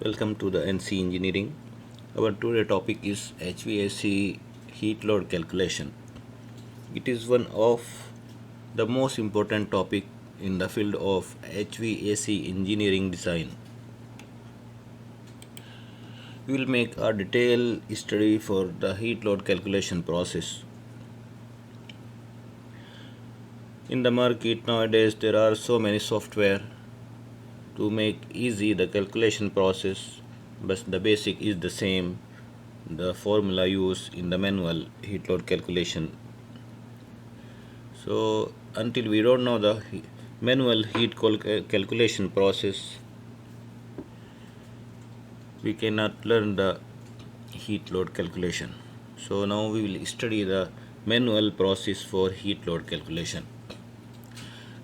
Welcome to the NC Engineering. Our today topic is HVAC heat load calculation. It is one of the most important topic in the field of HVAC engineering design. We will make a detailed study for the heat load calculation process. In the market nowadays there are so many software to make easy the calculation process, but the basic is the same. The formula used in the manual heat load calculation. So until we don't know the manual calculation process, we cannot learn the heat load calculation. So now we will study the manual process for heat load calculation.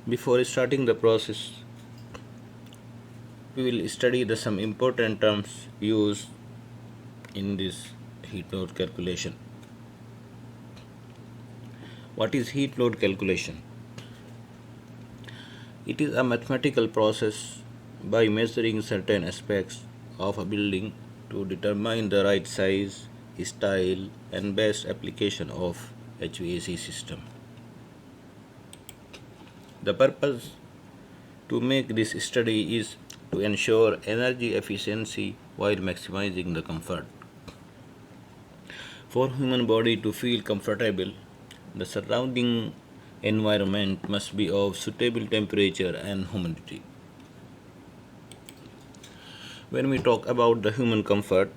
Before starting the process, we will study the some important terms used in this heat load calculation. What is heat load calculation? It is a mathematical process by measuring certain aspects of a building to determine the right size, style, and best application of HVAC system. The purpose to make this study is to ensure energy efficiency while maximizing the comfort. For human body to feel comfortable, the surrounding environment must be of suitable temperature and humidity. When we talk about the human comfort,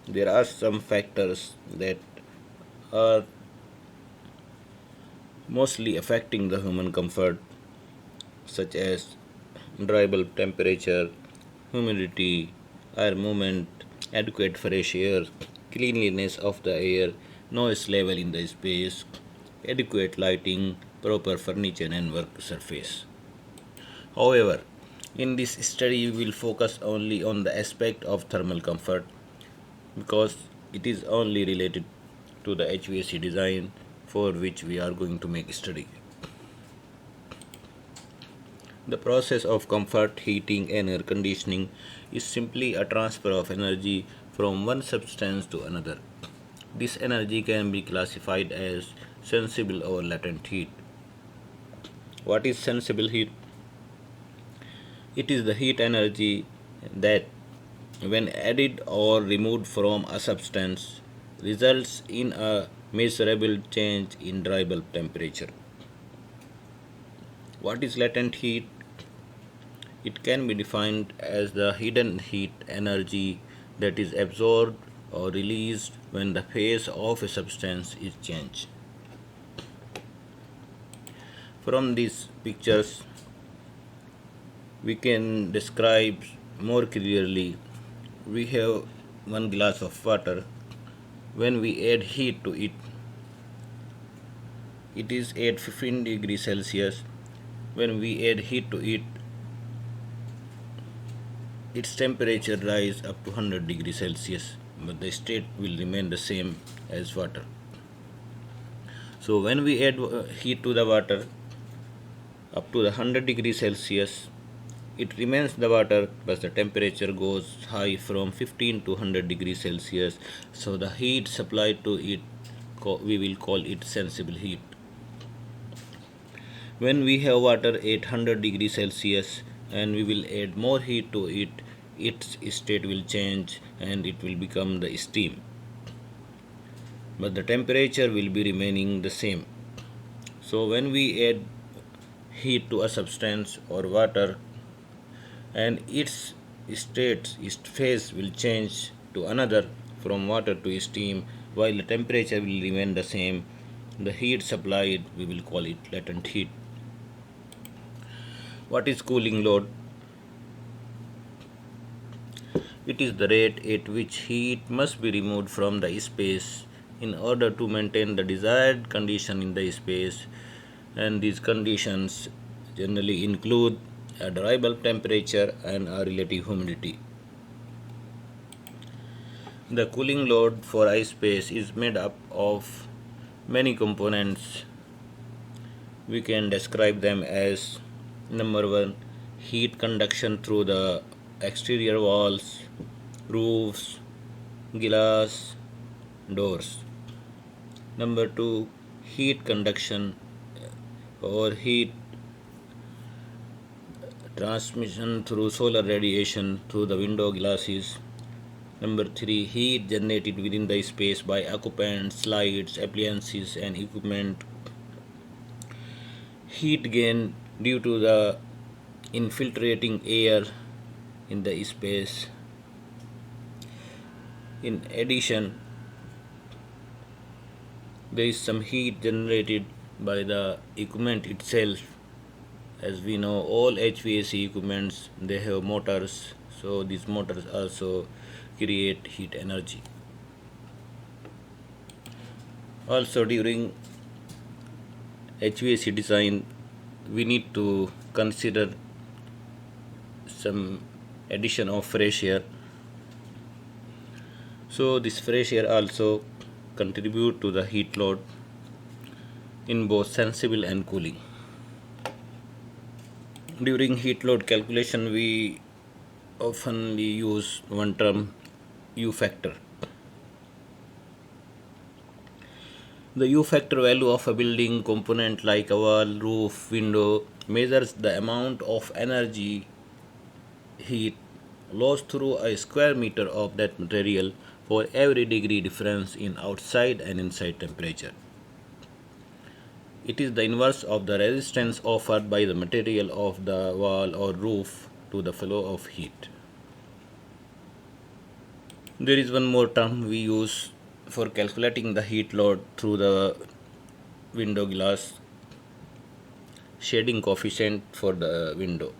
there are some factors that are mostly affecting the human comfort, such as dry bulb temperature, humidity, air movement, adequate fresh air, cleanliness of the air, noise level in the space, adequate lighting, proper furniture and work surface. However, in this study we will focus only on the aspect of thermal comfort because it is only related to the HVAC design for which we are going to make study. The process of comfort, heating and air conditioning is simply a transfer of energy from one substance to another. This energy can be classified as sensible or latent heat. What is sensible heat? It is the heat energy that, when added or removed from a substance, results in a measurable change in dry bulb temperature. What is latent heat? It can be defined as the hidden heat energy that is absorbed or released when the phase of a substance is changed. From these pictures, we can describe more clearly. We have one glass of water. When we add heat to it, it is at 15 degrees Celsius. When we add heat to it, its temperature rise up to 100 degrees Celsius, but the state will remain the same as water. So when we add heat to the water up to the 100 degrees Celsius, it remains the water, but the temperature goes high from 15 to 100 degrees Celsius. So the heat supplied to it, we will call it sensible heat. When we have water at 100 degrees Celsius and we will add more heat to it, its state will change and it will become the steam. But the temperature will be remaining the same. So when we add heat to a substance or water, and its its phase will change to another from water to steam while the temperature will remain the same, the heat supplied we will call it latent heat. What is cooling load? It is the rate at which heat must be removed from the space in order to maintain the desired condition in the space, and these conditions generally include a dry bulb temperature and a relative humidity. The cooling load for a space is made up of many components. We can describe them as: number one, heat conduction through the exterior walls. roofs, glass, doors. Number 2, heat conduction or heat transmission through solar radiation through the window glasses. Number 3, heat generated within the space by occupants, lights, appliances, and equipment. Heat gain due to the infiltrating air in the space. In addition, there is some heat generated by the equipment itself. As we know, all HVAC equipments, they have motors, so these motors also create heat energy. Also, during HVAC design, we need to consider some addition of fresh air. So this fresh air also contribute to the heat load in both sensible and cooling. During heat load calculation, we often use one term, U factor. The U factor value of a building component like a wall, roof, window measures the amount of energy heat lost through a square meter of that material for every degree difference in outside and inside temperature. It is the inverse of the resistance offered by the material of the wall or roof to the flow of heat. There is one more term we use for calculating the heat load through the window glass, shading coefficient for the window.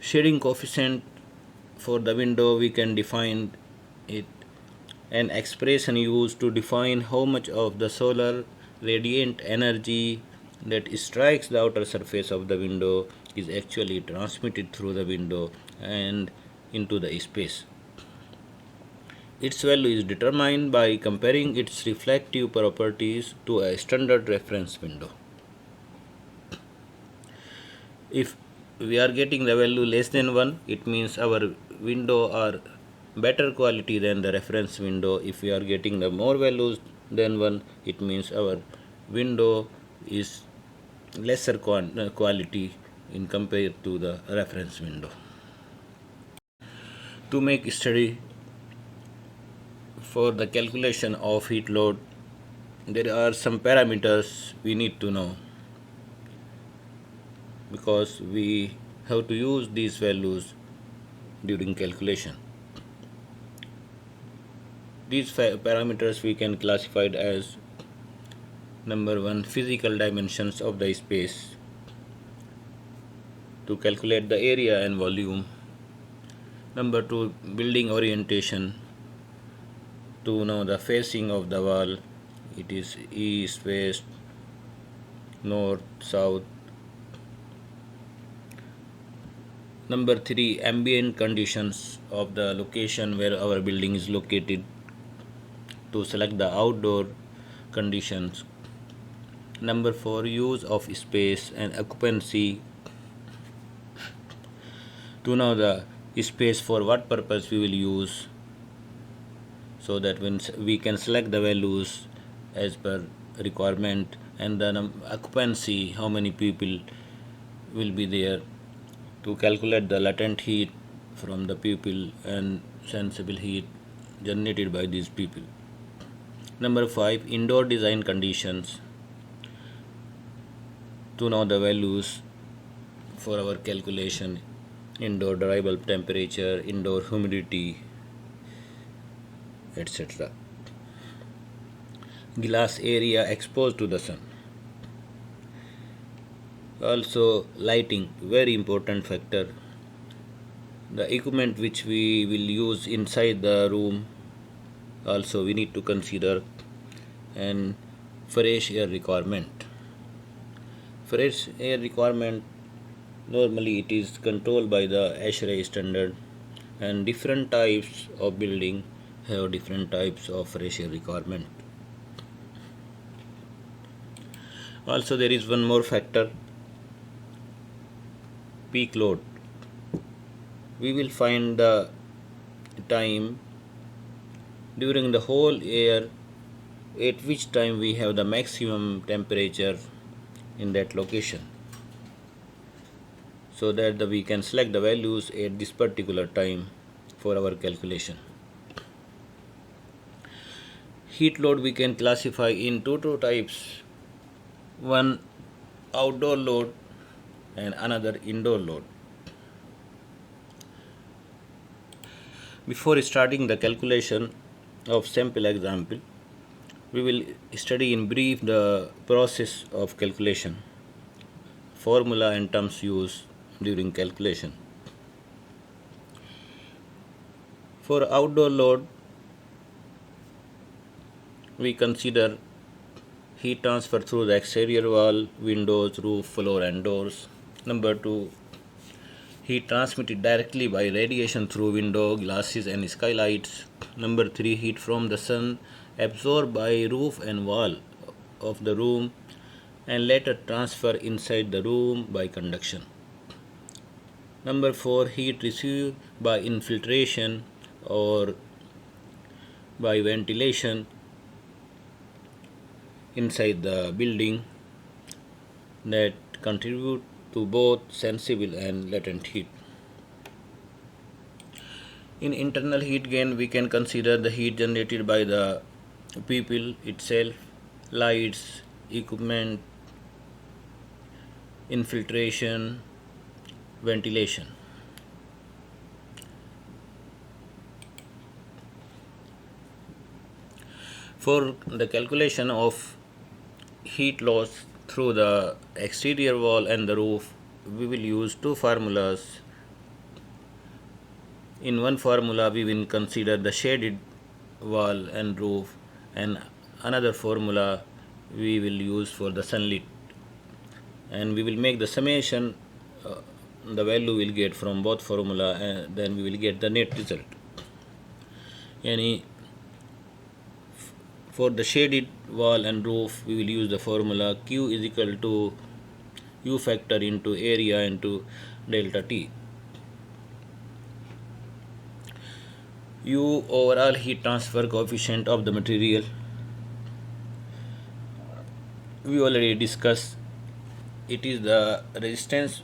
Shading coefficient for the window, we can define it, an expression used to define how much of the solar radiant energy that strikes the outer surface of the window is actually transmitted through the window and into the space. Its value is determined by comparing its reflective properties to a standard reference window. If we are getting the value less than 1, it means our window are better quality than the reference window. If we are getting the more values than 1, it means our window is lesser quality in compared to the reference window. To make study for the calculation of heat load, there are some parameters we need to know, because we have to use these values during calculation. These parameters we can classify as: number 1, physical dimensions of the space to calculate the area and volume. Number 2, building orientation to know the facing of the wall. It is east, west, north, south. Number 3, ambient conditions of the location where our building is located to select the outdoor conditions. Number 4, use of space and occupancy to know the space for what purpose we will use, so that when we can select the values as per requirement, and the occupancy, how many people will be there, to calculate the latent heat from the people and sensible heat generated by these people. Number 5, indoor design conditions to know the values for our calculation: indoor dry bulb temperature, indoor humidity, etc. Glass area exposed to the sun. Also, lighting, very important factor. The equipment which we will use inside the room also we need to consider, and fresh air requirement. Fresh air requirement, normally it is controlled by the ASHRAE standard, and different types of building have different types of fresh air requirement. Also, there is one more factor, peak load. We will find the time during the whole year, at which time we have the maximum temperature in that location, so that we can select the values at this particular time for our calculation. Heat load we can classify in two types, one outdoor load and another indoor load. Before starting the calculation of sample example, we will study in brief the process of calculation, formula and terms used during calculation. For outdoor load, we consider heat transfer through the exterior wall, windows, roof, floor and doors. Number 2, heat transmitted directly by radiation through window, glasses and skylights. Number 3, heat from the sun absorbed by roof and wall of the room and later transfer inside the room by conduction. Number 4, heat received by infiltration or by ventilation inside the building that contribute to both sensible and latent heat. In internal heat gain, we can consider the heat generated by the people itself, lights, equipment, infiltration, ventilation. For the calculation of heat loss through the exterior wall and the roof, we will use two formulas. In one formula, we will consider the shaded wall and roof, and another formula we will use for the sunlit, and we will make the summation. The value we will get from both formula, and then we will get the net result. For the shaded wall and roof, we will use the formula Q is equal to U factor into area into delta T. U overall heat transfer coefficient of the material. We already discussed, it is the resistance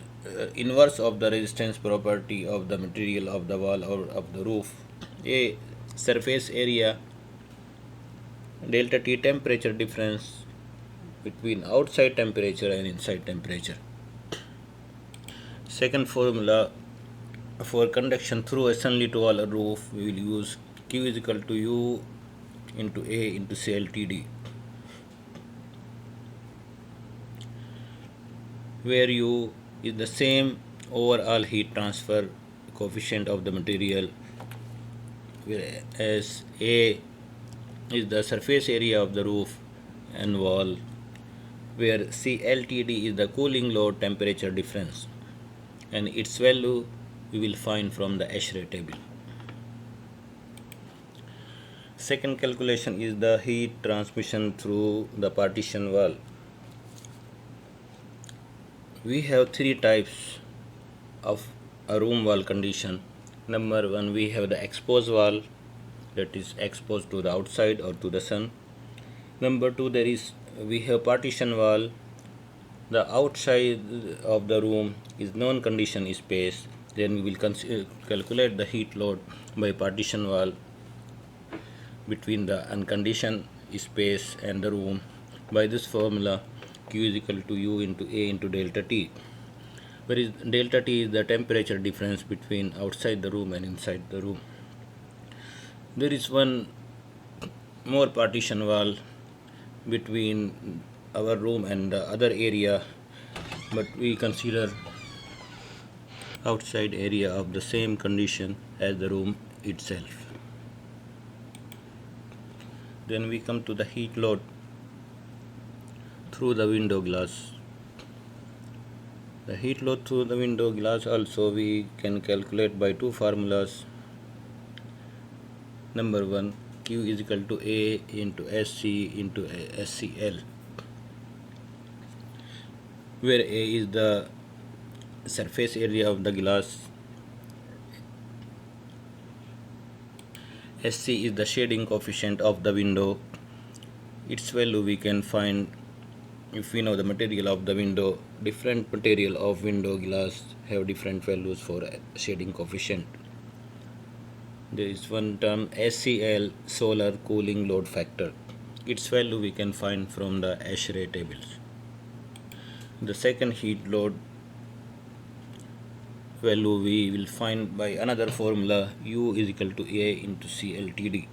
inverse of the resistance property of the material of the wall or of the roof. A, surface area, delta T, temperature difference between outside temperature and inside temperature. Second formula, for conduction through a sunlit wall or roof, we will use Q is equal to U into A into CLTD, where U is the same overall heat transfer coefficient of the material, whereas A is the surface area of the roof and wall, where CLTD is the cooling load temperature difference, and its value we will find from the ASHRAE table. Second calculation is the heat transmission through the partition wall. We have three types of a room wall condition. Number 1, we have the exposed wall, that is exposed to the outside or to the sun. Number 2, we have partition wall. The outside of the room is non-condition space. Then we will calculate the heat load by partition wall between the unconditioned space and the room by this formula Q is equal to U into A into delta T, where is delta T is the temperature difference between outside the room and inside the room. There is one more partition wall between our room and the other area, but we consider outside area of the same condition as the room itself. Then we come to the heat load through the window glass. The heat load through the window glass also we can calculate by two formulas. Number 1, Q is equal to A into SC into SCL, where A is the surface area of the glass Sc is the shading coefficient of the window. Its value we can find if we know the material of the window. Different material of window glass have different values for shading coefficient. There is one term SCL, solar cooling load factor. Its value we can find from the ASHRAE tables. The second heat load value we will find by another formula, U is equal to A into CLTD.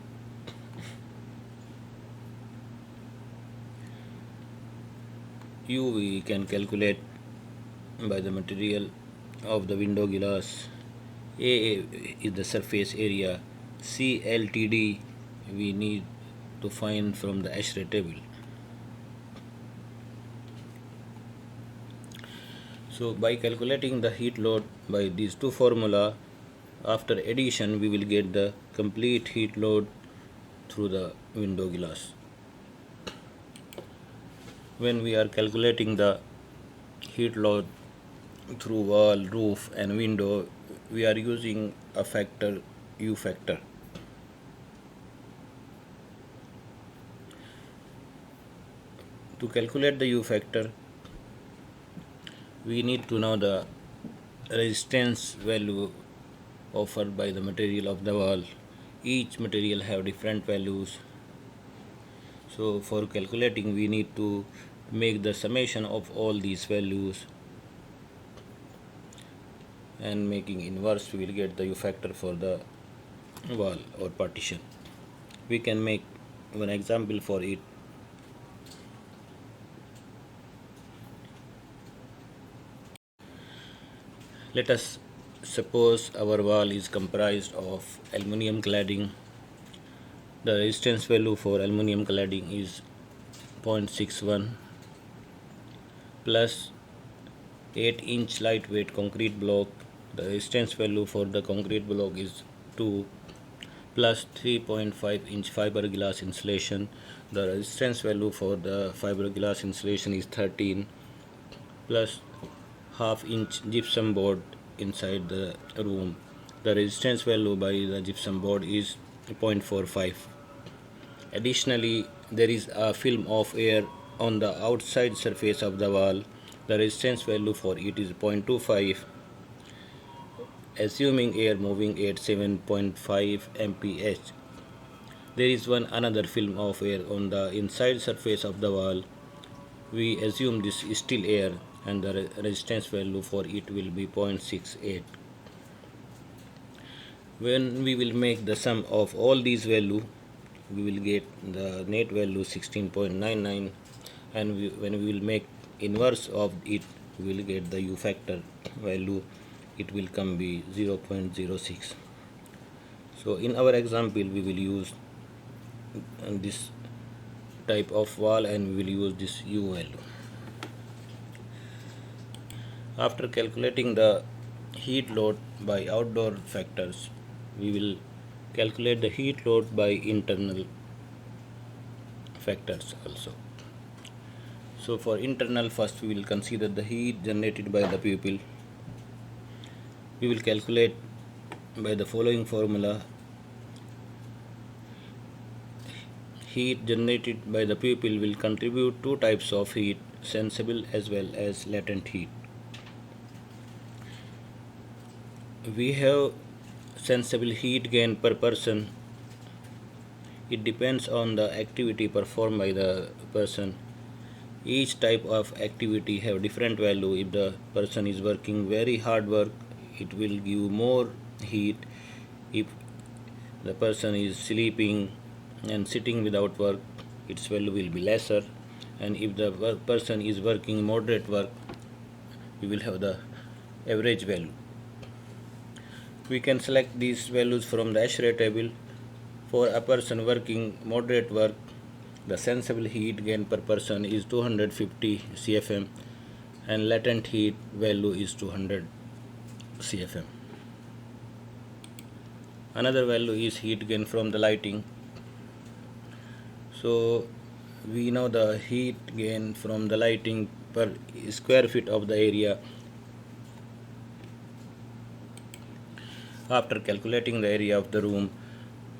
U we can calculate by the material of the window glass. A is the surface area. CLTD we need to find from the ASHRAE table. So by calculating the heat load by these two formula, after addition we will get the complete heat load through the window glass. When we are calculating the heat load through wall, roof and window, we are using a factor, U factor. To calculate the U factor, we need to know the resistance value offered by the material of the wall. Each material have different values. So for calculating we need to make the summation of all these values, and making inverse we will get the U factor for the wall or partition. We can make one example for it. Let us suppose our wall is comprised of aluminium cladding. The resistance value for aluminium cladding is 0.61 plus 8-inch lightweight concrete block. The resistance value for the concrete block is 2 plus 3.5-inch fiberglass insulation. The resistance value for the fiberglass insulation is 13 plus half-inch gypsum board inside the room. The resistance value by the gypsum board is 0.45. Additionally, there is a film of air on the outside surface of the wall. The resistance value for it is 0.25. Assuming air moving at 7.5 mph. There is another film of air on the inside surface of the wall. We assume this is still air, and the resistance value for it will be 0.68. When we will make the sum of all these values, we will get the net value 16.99, and when we will make inverse of it, we will get the U factor value. It will come be 0.06. So in our example we will use this type of wall and we will use this U value. After calculating the heat load by outdoor factors, we will calculate the heat load by internal factors also. So for internal, first we will consider the heat generated by the pupil. We will calculate by the following formula. Heat generated by the pupil will contribute two types of heat, sensible as well as latent heat. We have sensible heat gain per person. It depends on the activity performed by the person. Each type of activity have different value. If the person is working very hard work, it will give more heat. If the person is sleeping and sitting without work, its value will be lesser. And if the person is working moderate work, we will have the average value. We can select these values from the ASHRAE table. For a person working moderate work, the sensible heat gain per person is 250 CFM and latent heat value is 200 CFM. Another value is heat gain from the lighting. So we know the heat gain from the lighting per square feet of the area. After calculating the area of the room,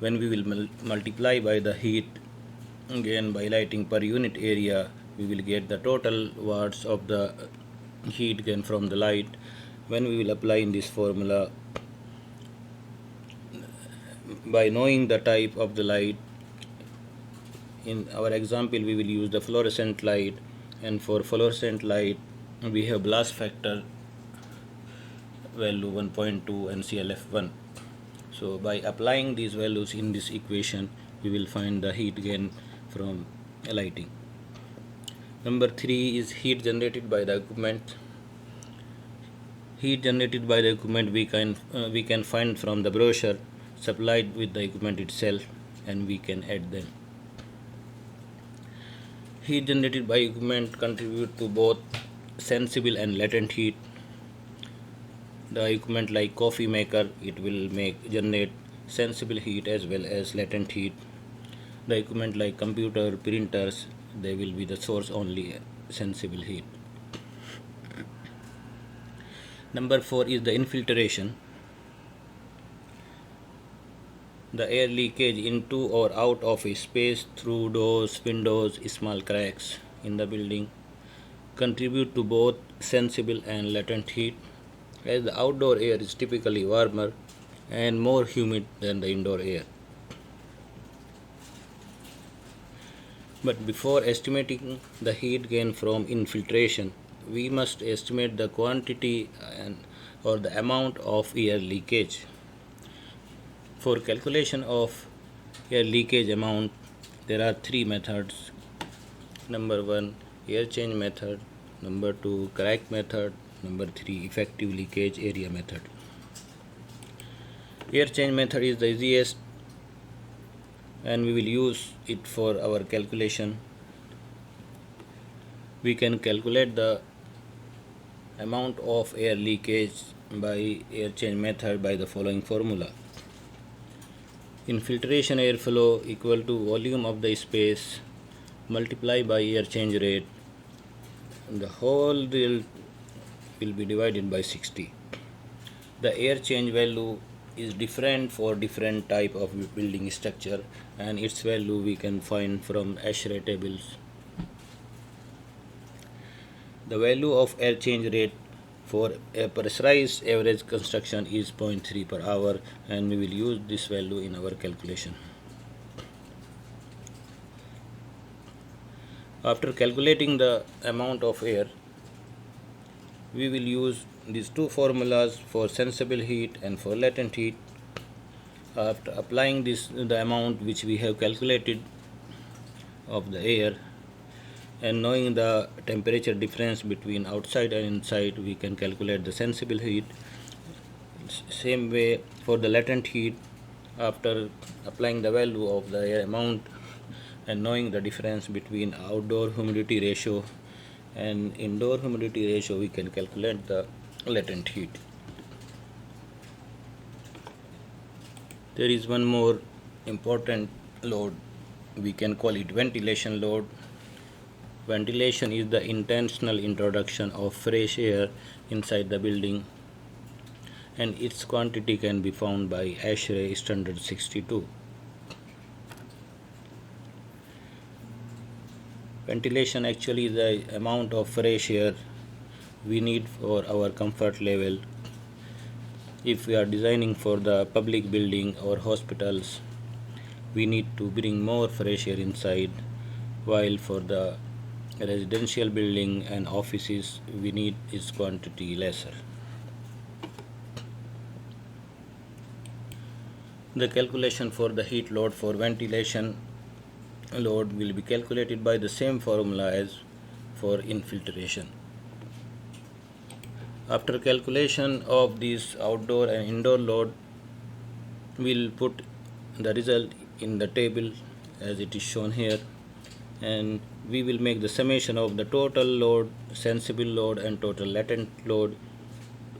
When we will multiply by the heat gain by lighting per unit area, we will get the total watts of the heat gain from the light. When we will apply in this formula, by knowing the type of the light, in our example we will use the fluorescent light, and for fluorescent light we have blast factor value 1.2 and CLF1. So by applying these values in this equation, we will find the heat gain from lighting. Number 3 is heat generated by the equipment. Heat generated by the equipment we can find from the brochure supplied with the equipment itself, and we can add them. Heat generated by equipment contribute to both sensible and latent heat. The equipment like coffee maker, it will generate sensible heat as well as latent heat. The equipment like computer, printers, they will be the source only sensible heat. Number 4 is the infiltration. The air leakage into or out of a space through doors, windows, small cracks in the building contribute to both sensible and latent heat, as the outdoor air is typically warmer and more humid than the indoor air. But before estimating the heat gain from infiltration, we must estimate the quantity or the amount of air leakage. For calculation of air leakage amount, there are 3 methods. Number 1, air change method. Number 2, crack method. Number 3, effective leakage area method. Air change method is the easiest, and we will use it for our calculation. We can calculate the amount of air leakage by air change method by the following formula. Infiltration airflow equal to volume of the space multiplied by air change rate. The whole will be divided by 60. The air change value is different for different type of building structure, and its value we can find from ASHRAE tables. The value of air change rate for a pressurized average construction is 0.3 per hour, and we will use this value in our calculation. After calculating the amount of air, we will use these two formulas for sensible heat and for latent heat. After applying the amount which we have calculated of the air, and knowing the temperature difference between outside and inside, we can calculate the sensible heat. Same way for the latent heat, after applying the value of the air amount and knowing the difference between outdoor humidity ratio and indoor humidity ratio, we can calculate the latent heat. There is one more important load, we can call it ventilation load. Ventilation is the intentional introduction of fresh air inside the building, and its quantity can be found by ASHRAE standard 62. Ventilation actually is the amount of fresh air we need for our comfort level. If we are designing for the public building or hospitals, we need to bring more fresh air inside, while for the residential building and offices we need its quantity lesser. The calculation for the heat load for ventilation load will be calculated by the same formula as for infiltration. After calculation of this outdoor and indoor load, we'll put the result in the table as it is shown here, and we will make the summation of the total load, sensible load and total latent load.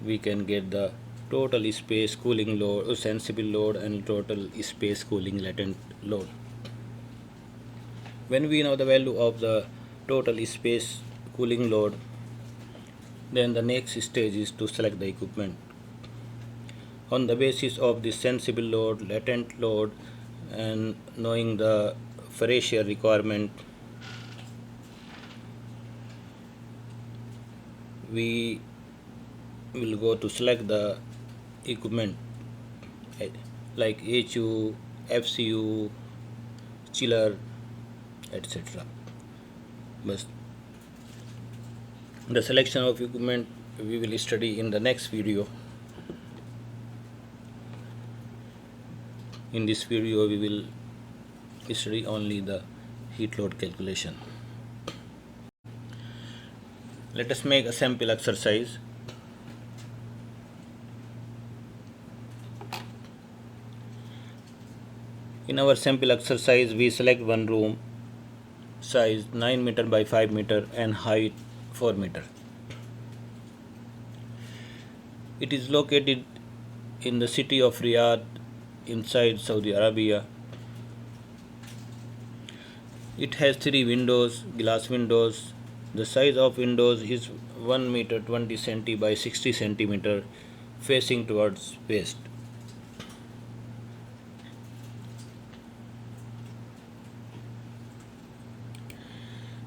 We can get the total space cooling load, sensible load, and total space cooling latent load. When we know the value of the total space cooling load, then the next stage is to select the equipment. On the basis of the sensible load, latent load and knowing the fresh air requirement, we will go to select the equipment like HU, FCU, chiller, etc. But the selection of equipment we will study in the next video. In this video we will study only the heat load calculation. Let us make a sample exercise. In our sample exercise we select one room, size 9 meter by 5 meter and height 4 meter. It is located in the city of Riyadh inside Saudi Arabia. It has 3 windows, glass windows. The size of windows is 1 meter 20 cm by 60 cm facing towards west.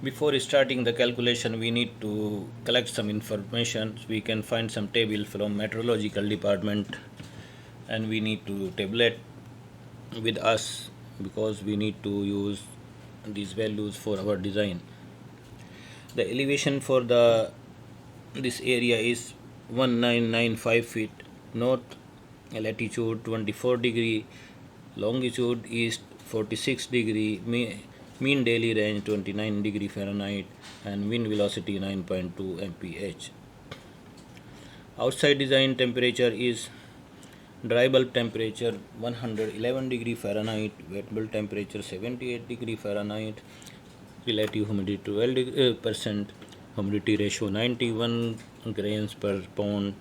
Before starting the calculation, we need to collect some information. We can find some table from meteorological department, and we need to tabulate with us because we need to use these values for our design. The elevation for this area is 1995 feet north, latitude 24 degree, longitude east 46 degree, mean daily range 29 degree Fahrenheit, and wind velocity 9.2 mph. Outside design temperature is dry bulb temperature 111 degree Fahrenheit, wet bulb temperature 78 degree Fahrenheit, relative humidity 12%, humidity ratio 91 grains per pound,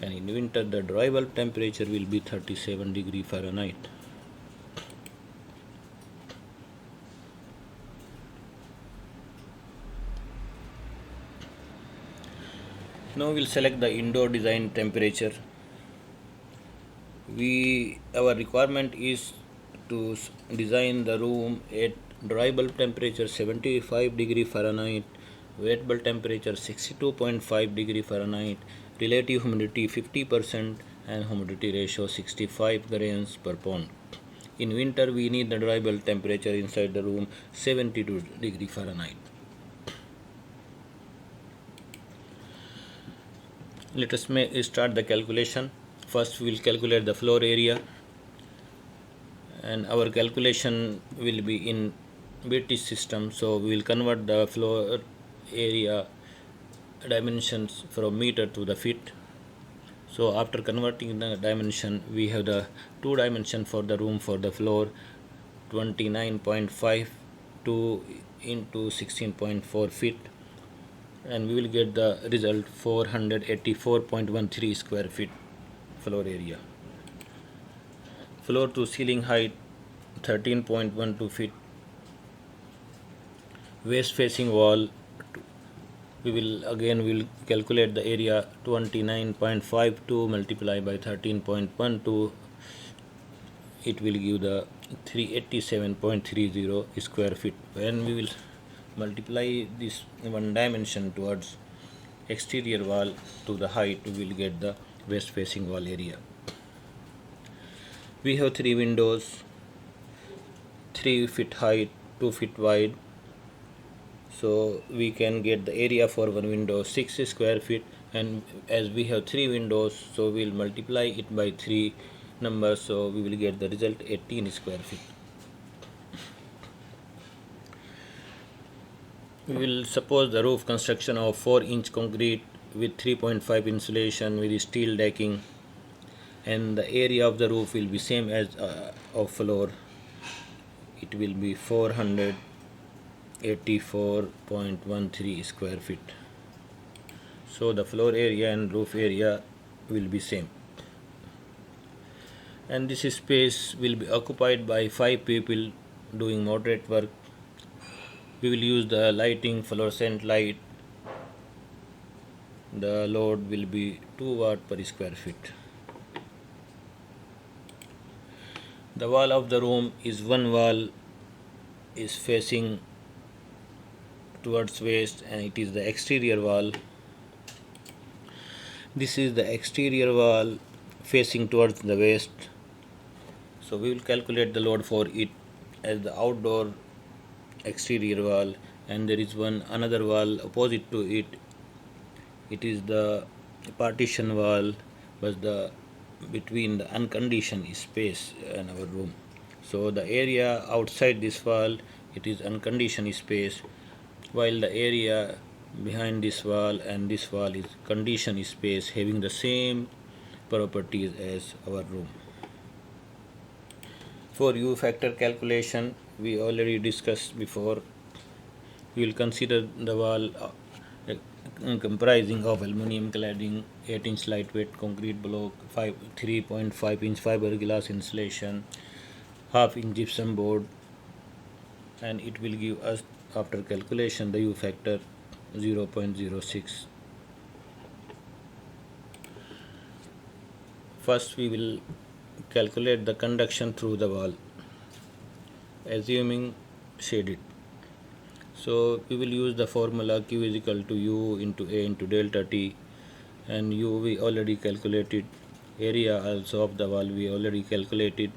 and in winter the dry bulb temperature will be 37 degree Fahrenheit. Now we'll select the indoor design temperature. Our requirement is to design the room at dry bulb temperature 75 degree Fahrenheit, wet bulb temperature 62.5 degree Fahrenheit, relative humidity 50%, and humidity ratio 65 grains per pound. In winter we need the dry bulb temperature inside the room 72 degree Fahrenheit. Let us start the calculation. First we will calculate the floor area, and our calculation will be in British system, so we will convert the floor area dimensions from meter to the feet. So after converting the dimension, we have the 2 dimension for the room for the floor 29.52 into 16.4 feet, and we will get the result 484.13 square feet floor area. Floor to ceiling height 13.12 feet. West facing wall, we will calculate the area 29.52 multiplied by 13.12. It will give the 387.30 square feet. When we will multiply this one dimension towards exterior wall to the height, we will get the west facing wall area. We have 3 windows, 3 feet height, 2 feet wide, so we can get the area for one window 6 square feet, and as we have 3 windows, so we will multiply it by 3 numbers, so we will get the result 18 square feet. We will suppose the roof construction of 4-inch concrete with 3.5 insulation with steel decking, and the area of the roof will be same as of floor. It will be 484.13 square feet. So the floor area and roof area will be same, and this space will be occupied by 5 people doing moderate work. We will use the lighting fluorescent light. The load will be 2 watt per square feet. The wall of the room is one wall is facing towards west and it is the exterior wall. This is the exterior wall facing towards the west. So we will calculate the load for it as the outdoor exterior wall, and there is one another wall opposite to it. It is the partition wall, but the between the unconditioned space in our room. So the area outside this wall, it is unconditioned space, while the area behind this wall and this wall is conditioned space having the same properties as our room. For U factor calculation, we already discussed before. We will consider the wall comprising of aluminum cladding, 8-inch lightweight concrete block, 3.5-inch fiberglass insulation, half-inch gypsum board, and it will give us after calculation the U factor 0.06. First we will calculate the conduction through the wall, assuming shaded. So we will use the formula Q is equal to U into A into delta T, and U we already calculated, area also of the wall we already calculated,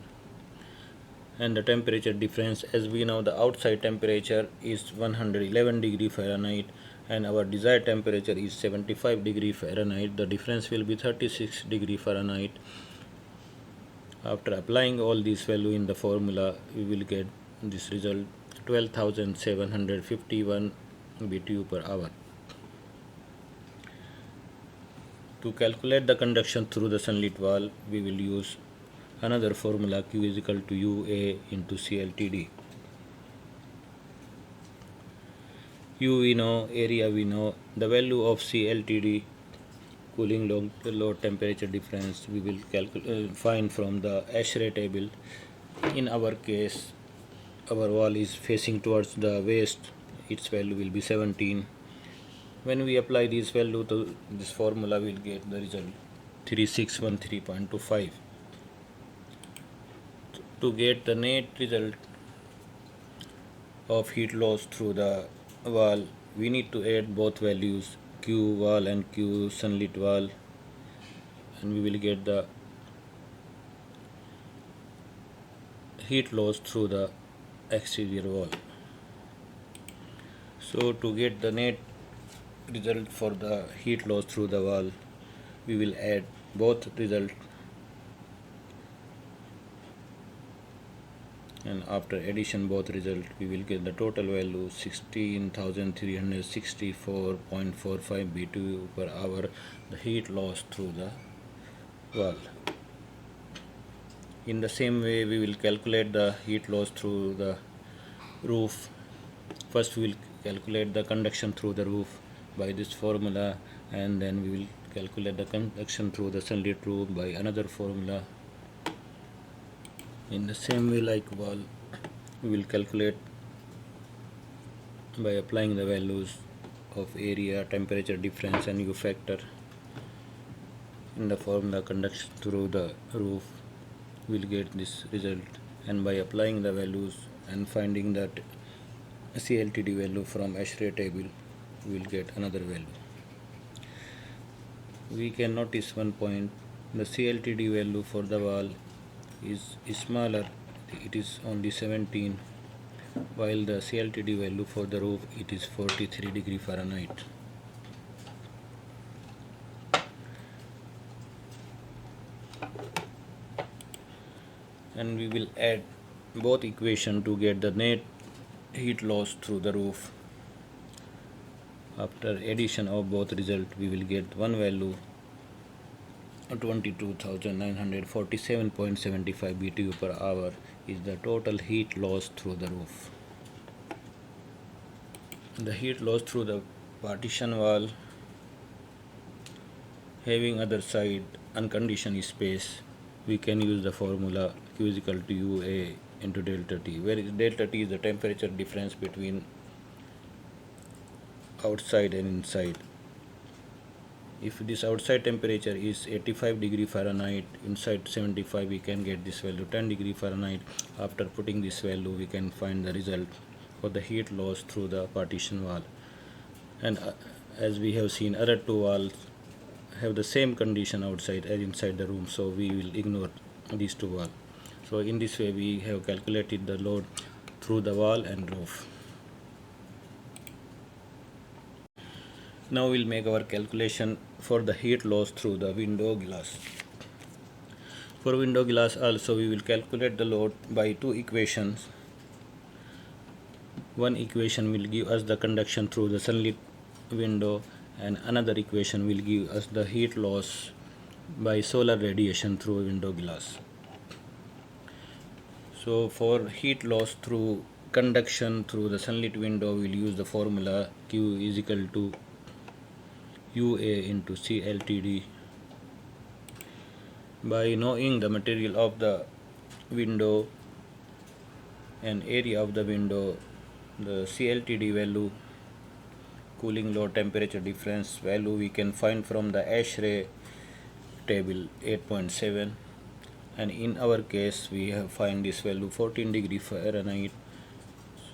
and the temperature difference, as we know the outside temperature is 111 degree Fahrenheit and our desired temperature is 75 degree Fahrenheit. The difference will be 36 degree Fahrenheit. After applying all these value in the formula, we will get this result 12,751 BTU per hour. To calculate the conduction through the sunlit wall, we will use another formula Q is equal to UA into CLTD. U we know, area we know, the value of CLTD, cooling load temperature difference, we will find from the ASHRAE table. In our case, our wall is facing towards the west, its value will be 17. When we apply this value to this formula, we will get the result 3613.25. To get the net result of heat loss through the wall, we need to add both values, Q wall and Q sunlit wall, and we will get the heat loss through the exterior wall. So to get the net result for the heat loss through the wall, we will add both result, and after addition both result we will get the total value 16,364.45 BTU per hour, the heat loss through the wall. In the same way we will calculate the heat loss through the roof. First we will calculate the conduction through the roof by this formula, and then we will calculate the conduction through the sunlit roof by another formula. In the same way like wall, we will calculate by applying the values of area, temperature difference and U factor in the formula conduction through the roof. We will get this result, and by applying the values and finding that CLTD value from ASHRAE table, we will get another value. We can notice one point, the CLTD value for the wall is smaller, it is only 17, while the CLTD value for the roof it is 43 degree Fahrenheit. And we will add both equation to get the net heat loss through the roof. After addition of both result, we will get one value 22,947.75 BTU per hour is the total heat loss through the roof. The heat loss through the partition wall having other side unconditioned space, we can use the formula Q is equal to UA into delta T, where delta T is the temperature difference between outside and inside. If this outside temperature is 85 degree Fahrenheit, inside 75 we can get this value 10 degree Fahrenheit. After putting this value we can find the result for the heat loss through the partition wall. And as we have seen, other two walls have the same condition outside as inside the room, so we will ignore these two walls. So in this way we have calculated the load through the wall and roof. Now we'll make our calculation for the heat loss through the window glass. For window glass also we will calculate the load by two equations. One equation will give us the conduction through the sunlit window, and another equation will give us the heat loss by solar radiation through window glass. So for heat loss through conduction through the sunlit window, we'll use the formula Q is equal to UA into CLTD. By knowing the material of the window and area of the window, the CLTD value, cooling load temperature difference value, we can find from the ASHRAE table 8.7, and in our case we have find this value 14 degree Fahrenheit.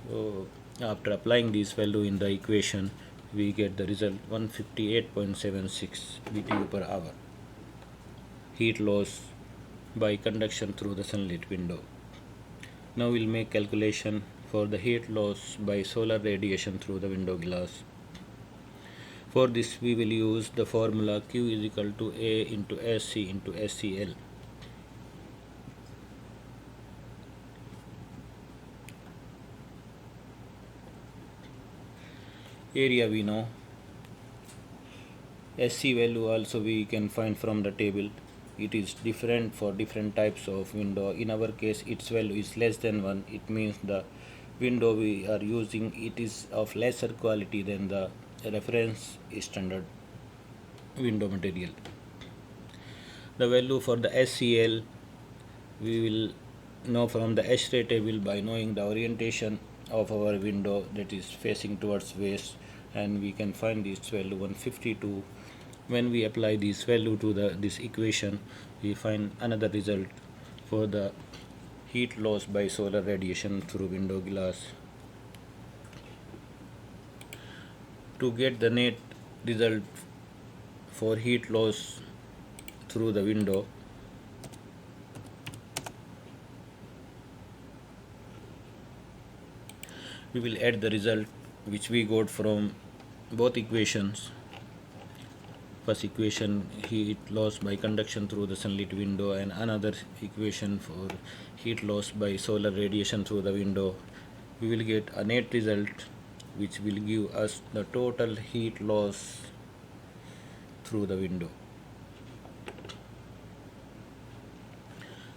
So after applying this value in the equation, we get the result 158.76 BTU per hour heat loss by conduction through the sunlit window. Now we'll make calculation for the heat loss by solar radiation through the window glass. For this we will use the formula Q is equal to A into SC into SCL. Area we know, SC value also we can find from the table. It is different for different types of window. In our case its value is less than 1. It means the window we are using, it is of lesser quality than the reference standard window material. The value for the SCL we will know from the ASHRAE table by knowing the orientation of our window, that is facing towards west, and we can find this value 152. When we apply this value to this equation, we find another result for the heat loss by solar radiation through window glass. To get the net result for heat loss through the window, we will add the result which we got from both equations. First equation, heat loss by conduction through the sunlit window, and another equation for heat loss by solar radiation through the window. We will get a net result which will give us the total heat loss through the window.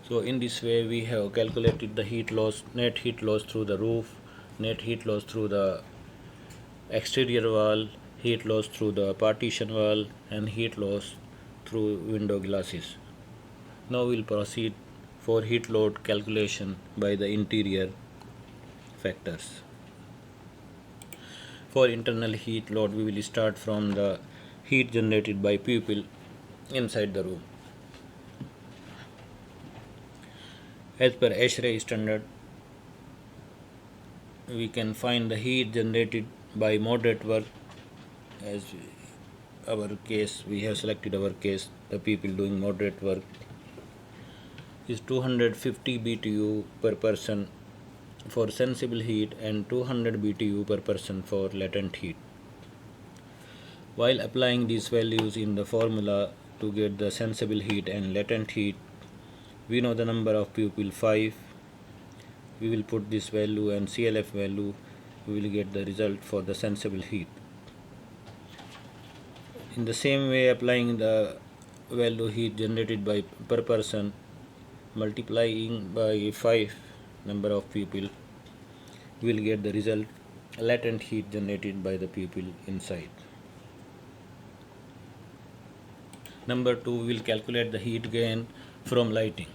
So in this way we have calculated the heat loss, net heat loss through the roof, net heat loss through the exterior wall, heat loss through the partition wall, and heat loss through window glasses. Now we'll proceed for heat load calculation by the interior factors. For internal heat load, we will start from the heat generated by pupil inside the room. As per ASHRAE standard, we can find the heat generated by moderate work. As our case, we have selected our case, the people doing moderate work, is 250 BTU per person for sensible heat and 200 BTU per person for latent heat. While applying these values in the formula to get the sensible heat and latent heat, we know the number of pupil 5. We will put this value and CLF value, we will get the result for the sensible heat. In the same way, applying the value heat generated by per person, multiplying by 5 number of people, we will get the result latent heat generated by the pupil inside. Number 2, we will calculate the heat gain from lighting.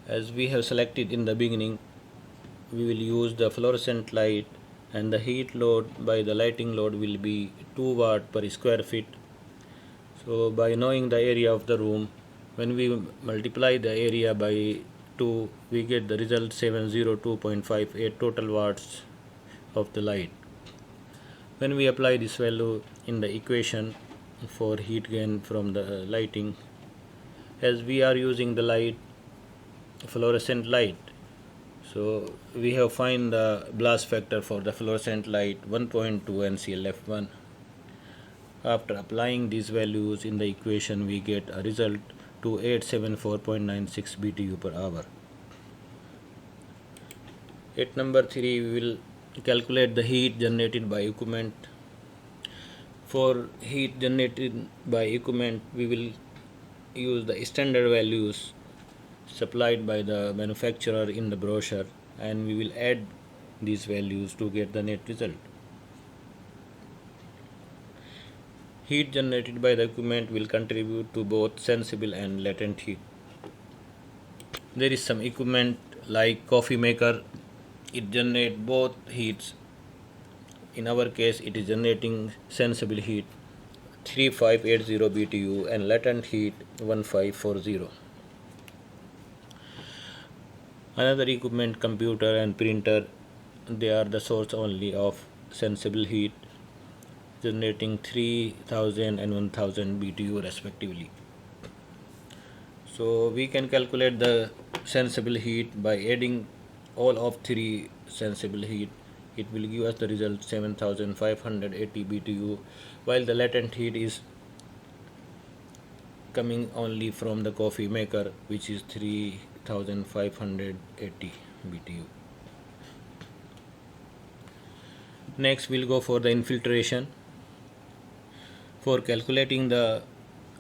As we have selected in the beginning, we will use the fluorescent light and the heat load by the lighting load will be 2 watt per square feet. So by knowing the area of the room, when we multiply the area by 2, we get the result 702.58 total watts of the light. When we apply this value in the equation for heat gain from the lighting, as we are using the light fluorescent light, so we have find the blast factor for the fluorescent light 1.2 NCLF1. After applying these values in the equation, we get a result to 874.96 BTU per hour. At number 3, we will calculate the heat generated by equipment. For heat generated by equipment, we will use the standard values supplied by the manufacturer in the brochure, and we will add these values to get the net result. Heat generated by the equipment will contribute to both sensible and latent heat. There is some equipment like coffee maker, it generates both heats. In our case, it is generating sensible heat 3580 BTU and latent heat 1540. Another equipment, computer and printer, they are the source only of sensible heat, generating 3000 and 1000 BTU respectively. So we can calculate the sensible heat by adding all of three sensible heat. It will give us the result 7580 BTU, while the latent heat is coming only from the coffee maker, which is 3580 BTU. Next, we'll go for the infiltration. For calculating the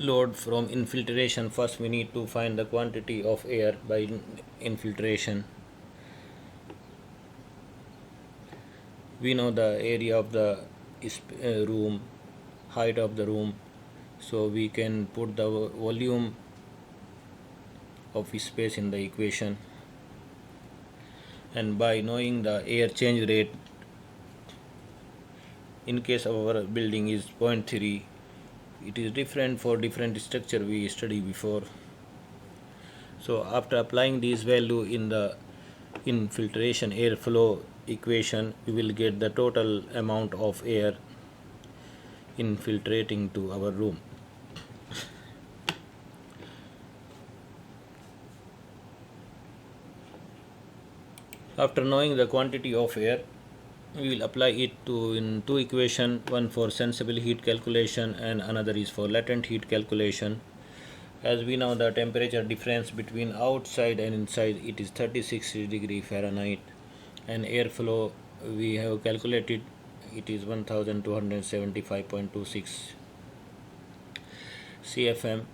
load from infiltration, first we need to find the quantity of air by infiltration. We know the area of the room, height of the room, so we can put the volume of space in the equation, and by knowing the air change rate, in case of our building is 0.3, it is different for different structure we studied before. So after applying this value in the infiltration airflow equation, we will get the total amount of air infiltrating to our room. After knowing the quantity of air, we will apply it to in two equation, one for sensible heat calculation and another is for latent heat calculation. As we know, the temperature difference between outside and inside, it is 36 degree Fahrenheit, and airflow we have calculated, it is 1275.26 CFM.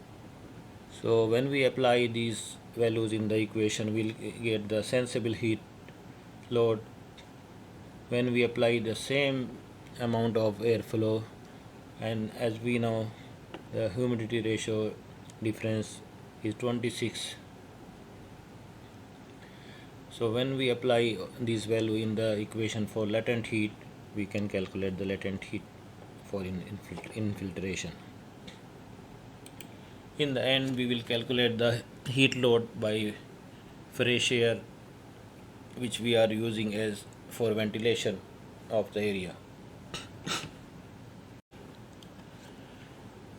So when we apply these values in the equation, we'll get the sensible heat load. When we apply the same amount of airflow, and as we know, the humidity ratio difference is 26. So when we apply this value in the equation for latent heat, we can calculate the latent heat for infiltration. In the end, we will calculate the heat load by fresh air, which we are using as for ventilation of the area.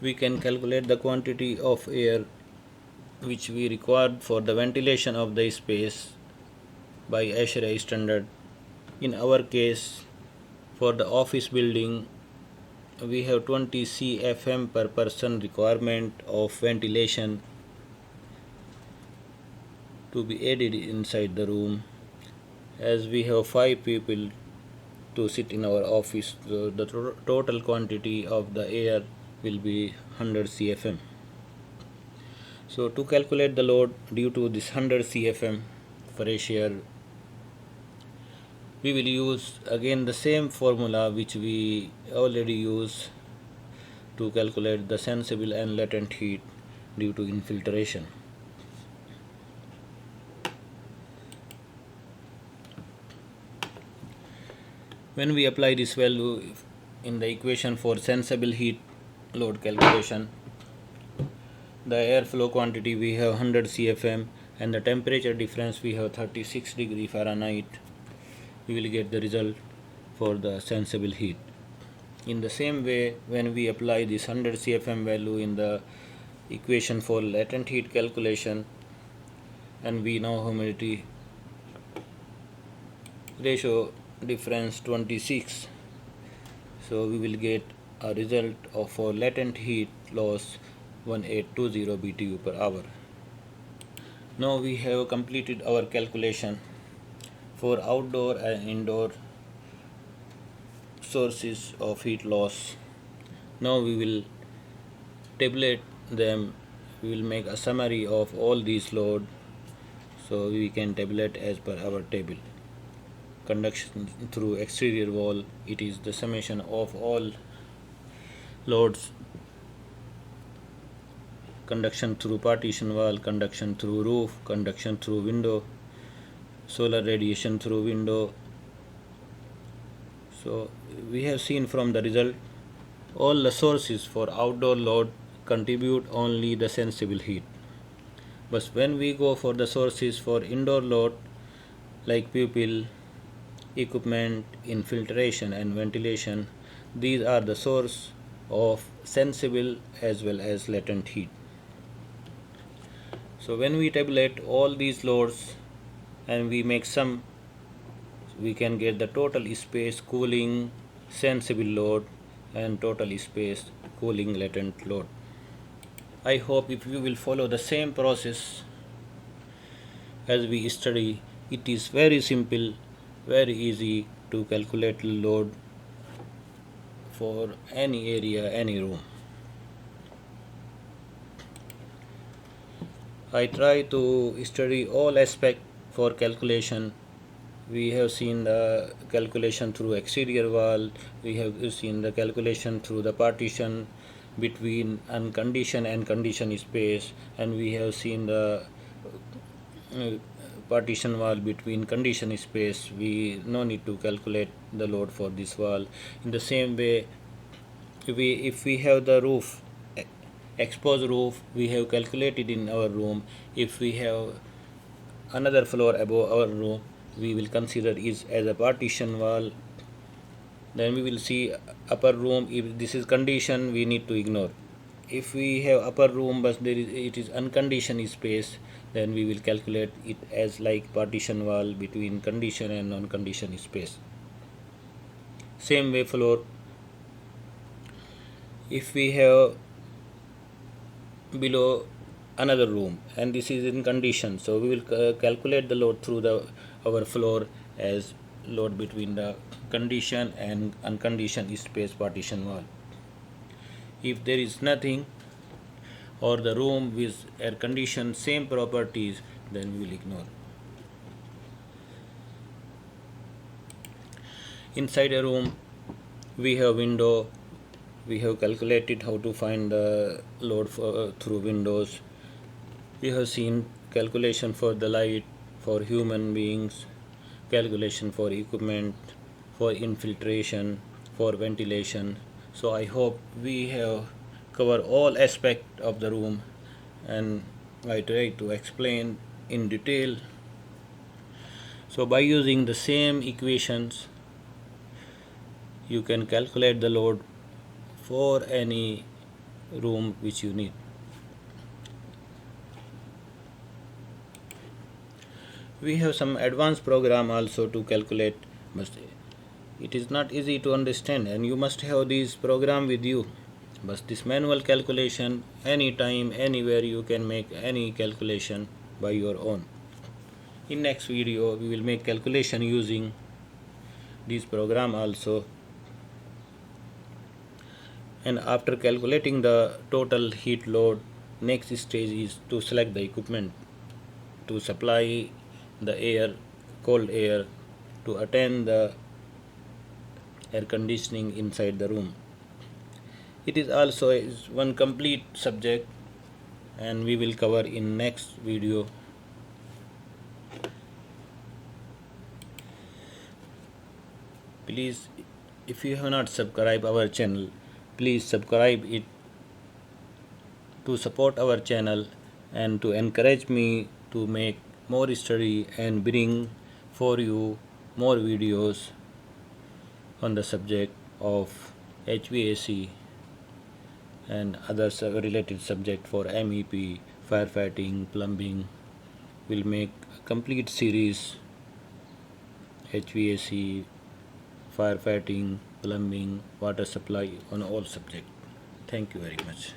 We can calculate the quantity of air which we required for the ventilation of the space by ASHRAE standard. In our case, for the office building, we have 20 CFM per person requirement of ventilation to be added inside the room. As we have 5 people to sit in our office, so the total quantity of the air will be 100 CFM. So to calculate the load due to this 100 CFM fresh air, we will use again the same formula which we already use to calculate the sensible and latent heat due to infiltration. When we apply this value in the equation for sensible heat load calculation, the airflow quantity we have 100 CFM and the temperature difference we have 36 degree Fahrenheit, we will get the result for the sensible heat. In the same way, when we apply this 100 CFM value in the equation for latent heat calculation and we know humidity ratio difference 26, so we will get a result of for latent heat loss 1820 BTU per hour. Now we have completed our calculation for outdoor and indoor sources of heat loss. Now we will tabulate them. We will make a summary of all these load, so we can tabulate as per our table. Conduction through exterior wall, it is the summation of all loads. Conduction through partition wall, conduction through roof, conduction through window, solar radiation through window. So we have seen from the result all the sources for outdoor load contribute only the sensible heat. But when we go for the sources for indoor load like pupil, equipment, infiltration and ventilation, these are the source of sensible as well as latent heat. So when we tabulate all these loads and we make sum, we can get the total space cooling sensible load and total space cooling latent load. I hope if you will follow the same process as we study, it is very simple, very easy to calculate load for any area, any room. I try to study all aspects for calculation. We have seen the calculation through exterior wall, we have seen the calculation through the partition between unconditioned and conditioned space, and we have seen the partition wall between conditioned space. We no need to calculate the load for this wall. In the same way, if we have the roof, exposed roof, we have calculated in our room. If we have another floor above our room, we will consider is as a partition wall. Then we will see upper room. If this is condition, we need to ignore. If we have upper room but it is unconditioned space, then we will calculate it as like partition wall between conditioned and non-conditioned space. Same way floor. If we have below another room and this is in condition, so we will calculate the load through our floor as load between the conditioned and unconditioned space partition wall. If there is nothing or the room with air conditioned same properties, then we will ignore. Inside a room we have window. We have calculated how to find the load through windows. We have seen calculation for the light, for human beings, calculation for equipment, for infiltration, for ventilation. So I hope we have covered all aspects of the room and I try to explain in detail. So by using the same equations, you can calculate the load for any room which you need. We have some advanced program also to calculate, but it is not easy to understand and you must have this program with you. But this manual calculation, anytime, anywhere you can make any calculation by your own. In next video we will make calculation using this program also. And after calculating the total heat load, next stage is to select the equipment to supply the air, cold air, to attain the air conditioning inside the room. It is also one complete subject and we will cover in next video. Please please, if you have not subscribed our channel, please subscribe it to support our channel and to encourage me to make more study and bring for you more videos on the subject of HVAC and other related subject for MEP, firefighting, plumbing. Will make a complete series HVAC, firefighting, plumbing, water supply on all subject. Thank you very much.